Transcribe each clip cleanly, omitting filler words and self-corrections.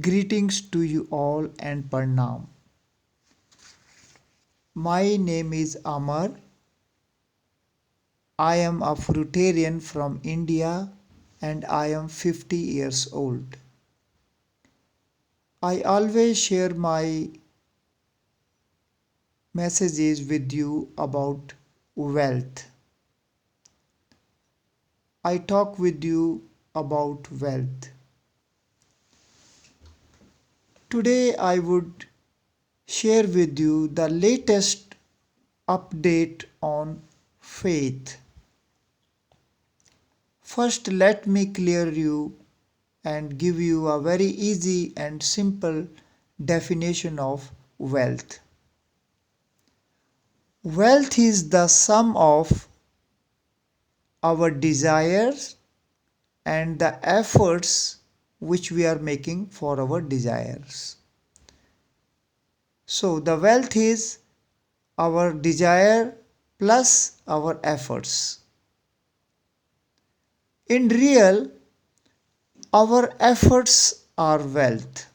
Greetings to you all and Pranam. My name is Amar. I am a fruitarian from India and I am 50 years old. I always share my messages with you about wealth. I talk with you about wealth. Today I would share with you the latest update on faith. First, let me clear you and give you a very easy and simple definition of wealth. Wealth is the sum of our desires and the efforts which we are making for our desires. So, the wealth is our desire plus our efforts. In real, our efforts are wealth.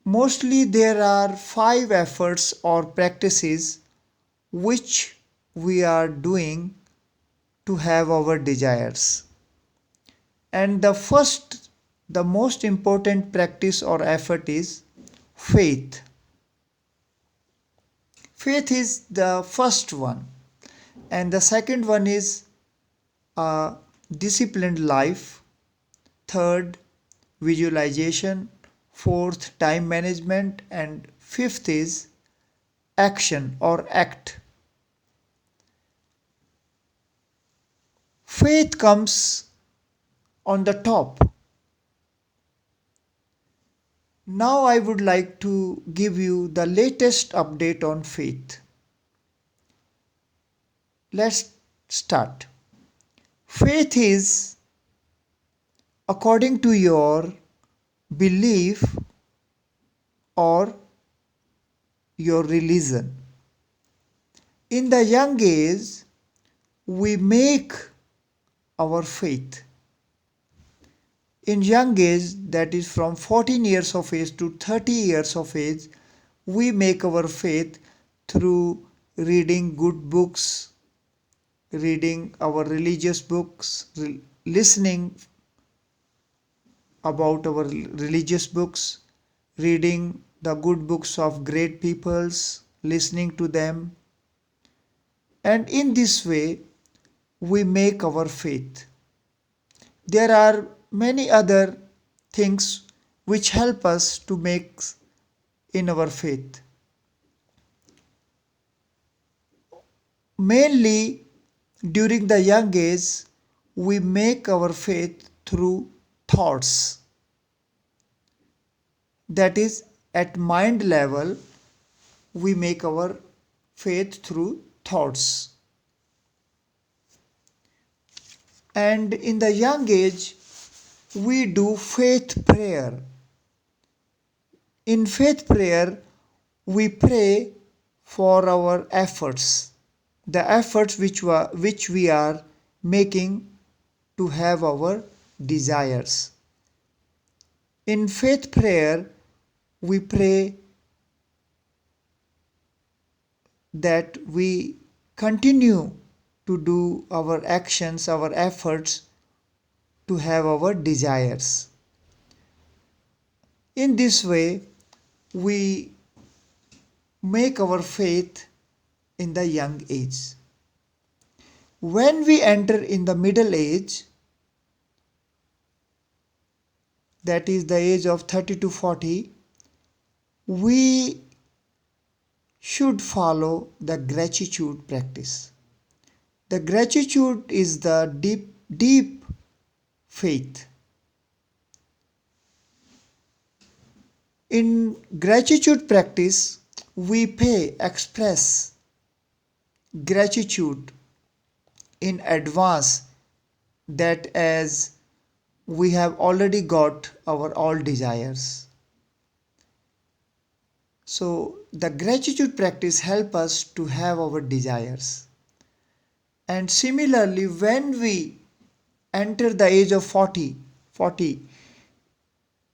Mostly there are 5 efforts or practices which we are doing to have our desires. And the most important practice or effort is faith. Faith is the first one. And the second one is a disciplined life. Third, visualization. Fourth, time management. And fifth is action or act. Faith comes on the top. Now I would like to give you the latest update on faith. Let's start. Faith is according to your belief or your religion. In the young age, we make our faith. In young age, that is from 14 years of age to 30 years of age, we make our faith through reading good books, reading our religious books, listening about our religious books, reading the good books of great peoples, listening to them. And in this way, we make our faith. There are many other things which help us to make in our faith. Mainly during the young age, we make our faith through thoughts. That is, at mind level, we make our faith through thoughts. And in the young age, we do faith prayer. In faith prayer, we pray for our efforts, the efforts which we are making to have our desires. In faith prayer, we pray that we continue to do our actions, our efforts to have our desires. In this way, we make our faith in the young age. When we enter in the middle age, that is the age of 30 to 40, we should follow the gratitude practice. The gratitude is the deep faith. In gratitude practice, we express gratitude in advance that as we have already got our all desires. So the gratitude practice helps us to have our desires. And similarly, when we enter the age of 40,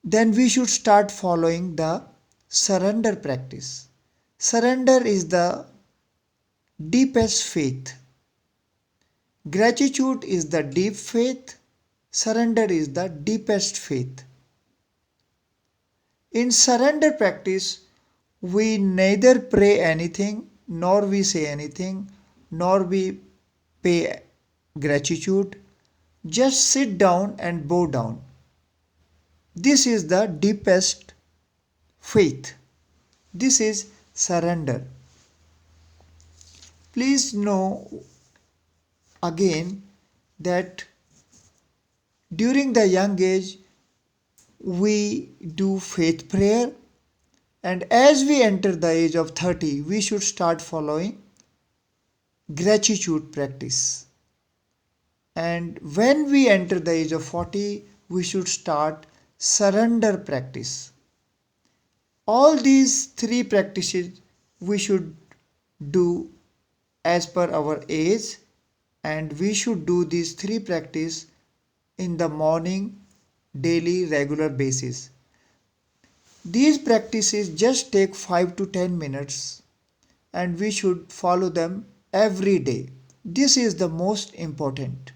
then we should start following the surrender practice. Surrender is the deepest faith. Gratitude is the deep faith. Surrender is the deepest faith. In surrender practice, we neither pray anything, nor we say anything, nor we pay gratitude. Just sit down and bow down. This is the deepest faith. This is surrender. Please know again that during the young age we do faith prayer, and as we enter the age of 30 we should start following gratitude practice, and when we enter the age of 40 we should start surrender practice. All these three practices we should do as per our age, and we should do these three practice in the morning, daily, regular basis. These practices just take 5 to 10 minutes and we should follow them every day. This is the most important.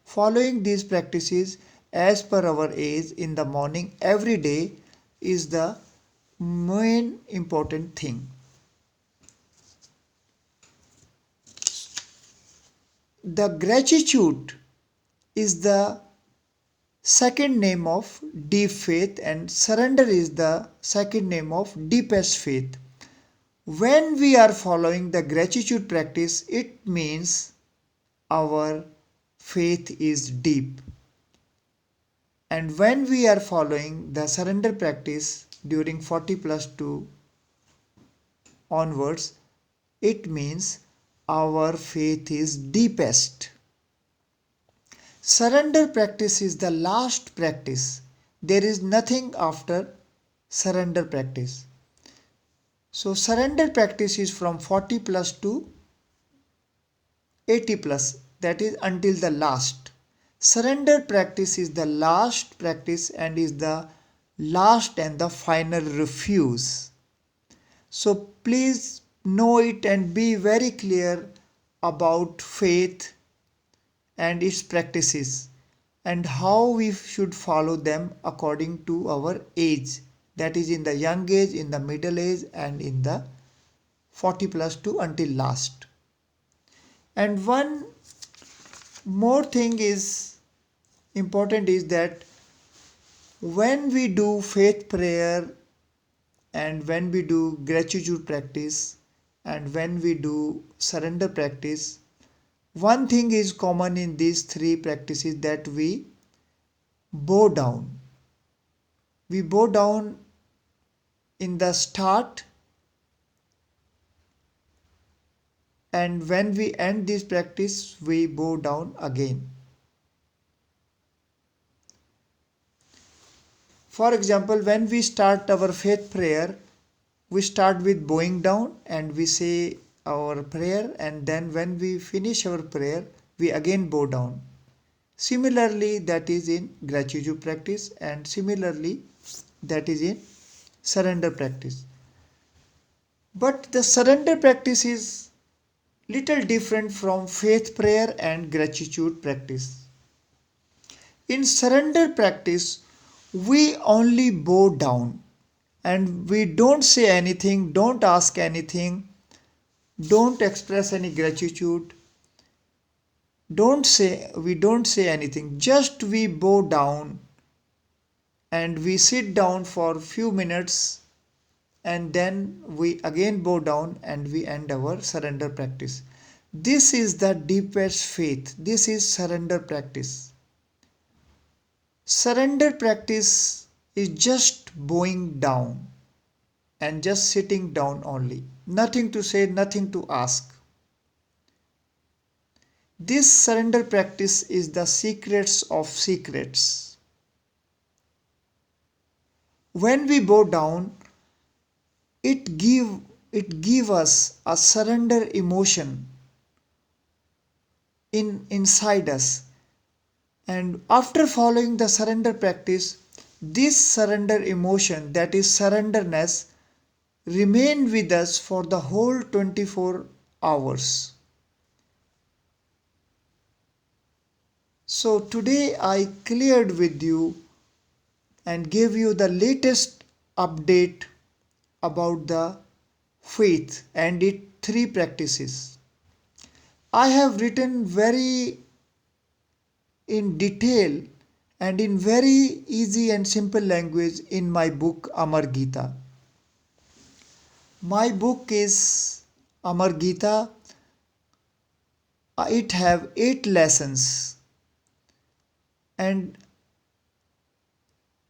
Following these practices as per our age in the morning every day is the main important thing. The gratitude is the second name of deep faith, and surrender is the second name of deepest faith. When we are following the gratitude practice, it means our faith is deep. And when we are following the surrender practice during 40 plus 2 onwards, it means our faith is deepest. Surrender practice is the last practice. There is nothing after surrender practice. So surrender practice is from 40 plus to 80 plus, that is until the last. Surrender practice is the last practice and is the last and the final refuse. So please know it and be very clear about faith and its practices and how we should follow them according to our age, that is in the young age, in the middle age, and in the 40 plus 2 until last. And one more thing is important is that when we do faith prayer and when we do gratitude practice and when we do surrender practice, one thing is common in these three practices, that we bow down. We bow down in the start, and when we end this practice we bow down again. For example, when we start our faith prayer, we start with bowing down and we say our prayer, and then when we finish our prayer we again bow down. Similarly, that is in gratitude practice, and similarly that is in surrender practice. But the surrender practice is little different from faith prayer and gratitude practice. In surrender practice, we only bow down and we don't say anything, don't ask anything, don't express any gratitude, we don't say anything, just we bow down and we sit down for few minutes, and then we again bow down and we end our surrender practice. This is the deepest faith. This is surrender practice. Surrender practice is just bowing down and just sitting down only. Nothing to say, nothing to ask. This surrender practice is the secrets of secrets. When we bow down, it give us a surrender emotion inside us. And after following the surrender practice, this surrender emotion, that is surrenderness, remain with us for the whole 24 hours. So today I cleared with you and gave you the latest update about the faith and its three practices. I have written very in detail and in very easy and simple language in my book Amar Gita. My book is Amar Gita. It have 8 lessons, and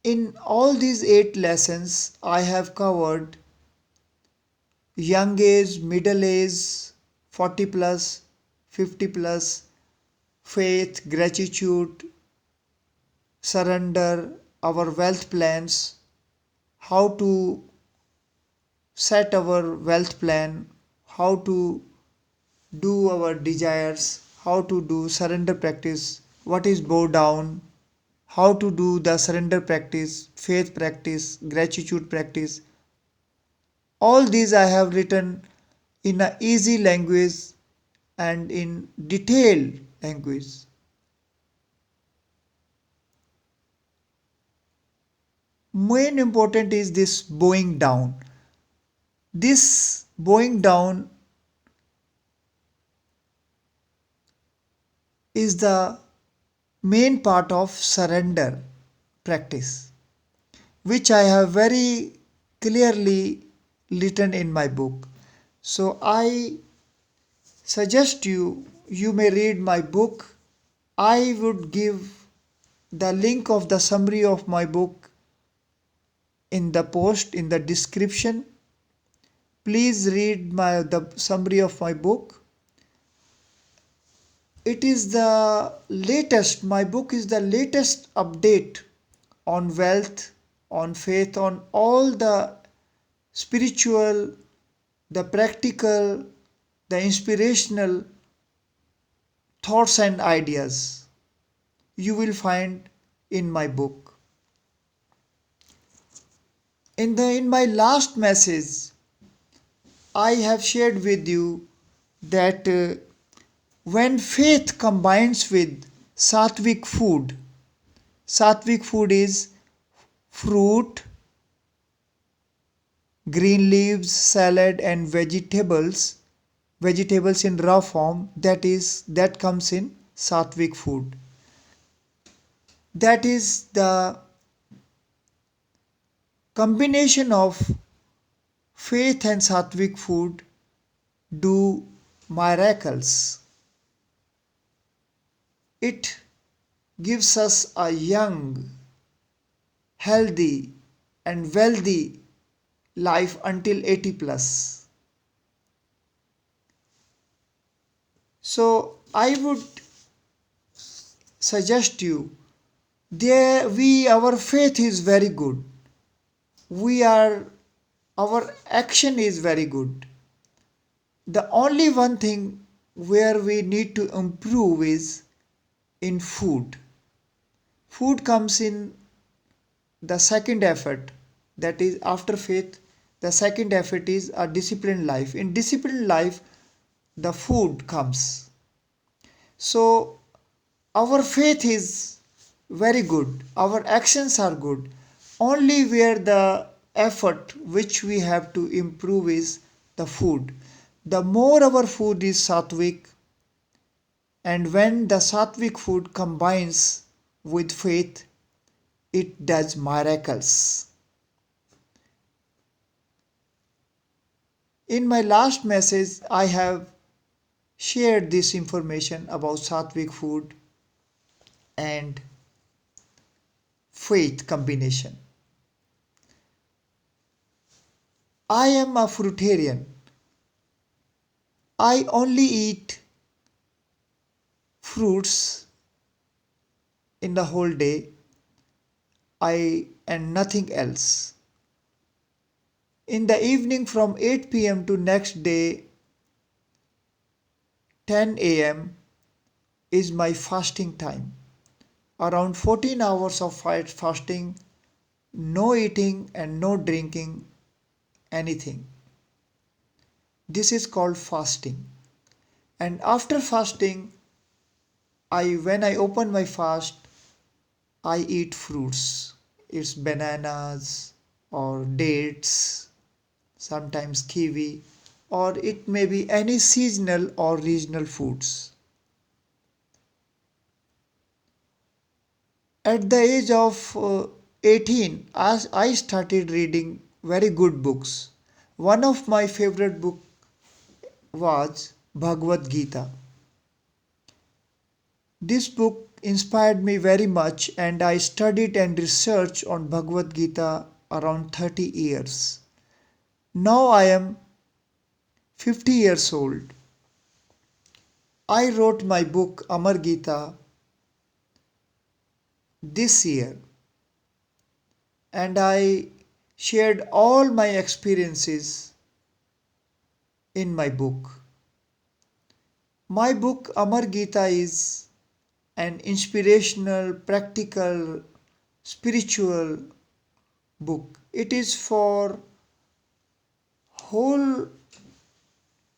in all these 8 lessons I have covered young age, middle age, 40 plus, 50 plus, faith, gratitude, surrender, our wealth plans, how to set our wealth plan, how to do our desires, how to do surrender practice, what is bow down, how to do the surrender practice, faith practice, gratitude practice. All these I have written in a easy language and in detailed language. Main important is this bowing down. This bowing down is the main part of surrender practice, which I have very clearly written in my book. So I suggest you may read my book. I would give the link of the summary of my book in the post in the description. Please read the summary of my book. It is the latest, my book is the latest update on wealth, on faith, on all the spiritual, the practical, the inspirational thoughts and ideas you will find in my book. In my last message, I have shared with you that when faith combines with sattvic food is fruit, green leaves, salad, and vegetables in raw form, that comes in sattvic food. That is the combination of faith and sattvic food do miracles. It gives us a young, healthy, and wealthy life until 80 plus. So I would suggest you, our faith is very good. Our action is very good. The only one thing where we need to improve is in food. Food comes in the second effort, that is after faith. The second effort is a disciplined life. In disciplined life, the food comes. So our faith is very good, our actions are good. Only where the effort which we have to improve is the food. The more our food is sattvic, and when the sattvic food combines with faith, it does miracles. In my last message, I have shared this information about sattvic food and faith combination. I am a fruitarian. I only eat fruits in the whole day. And nothing else. In the evening from 8 p.m. to next day 10 a.m. is my fasting time. around 14 hours of fasting, no eating and no drinking anything. This is called fasting. And after fasting, when I open my fast, I eat fruits. It's bananas or dates, sometimes kiwi, or it may be any seasonal or regional foods. At the age of 18, as I started reading very good books. One of my favorite book was Bhagavad Gita. This book inspired me very much and I studied and researched on Bhagavad Gita around 30 years. Now I am 50 years old. I wrote my book Amar Gita this year and I shared all my experiences in my book. My book Amar Gita is an inspirational, practical, spiritual book. It is whole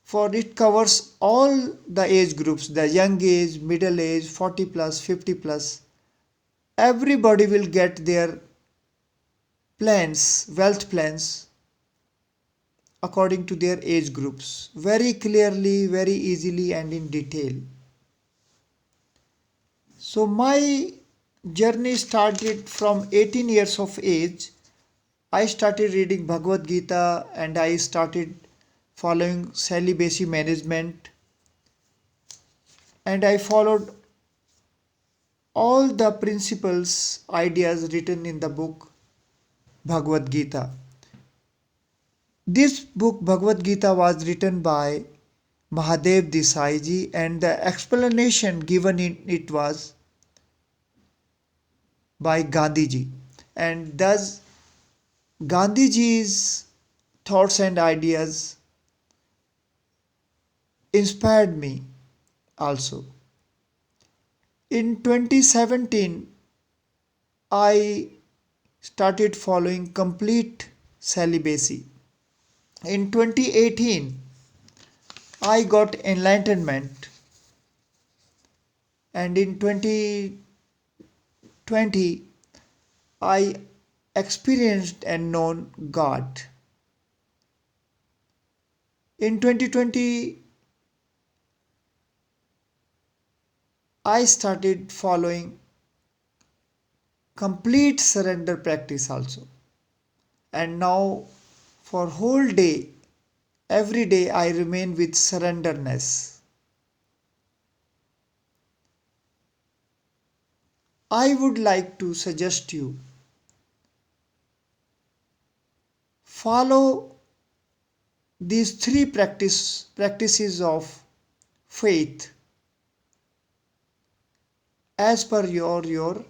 for it covers all the age groups, the young age, middle age, 40 plus, 50 plus. Everybody will get their plans, wealth plans according to their age groups, very clearly, very easily and in detail. So my journey started from 18 years of age. I started reading Bhagavad Gita and I started following celibacy management and I followed all the principles, ideas written in the book Bhagavad Gita. This book Bhagavad Gita was written by Mahadev Desai ji and the explanation given in it was by Gandhi ji. And thus Gandhi ji's thoughts and ideas inspired me also. In 2017, I started following complete celibacy. In 2018, I got enlightenment, and in 2020, I experienced and known God. In 2020, I started following complete surrender practice also. And now for whole day, every day I remain with surrenderness. I would like to suggest you follow these three practices of faith as per your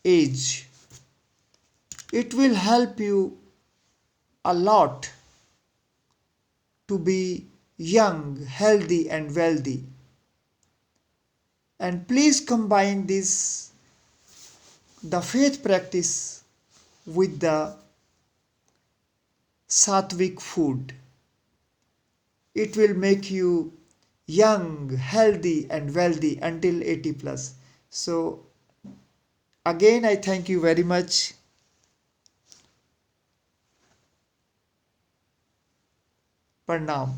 age. It will help you a lot to be young, healthy and wealthy. And please combine the faith practice with the sattvic food. It will make you young, healthy and wealthy until 80 plus. So again I thank you very much. Pranam.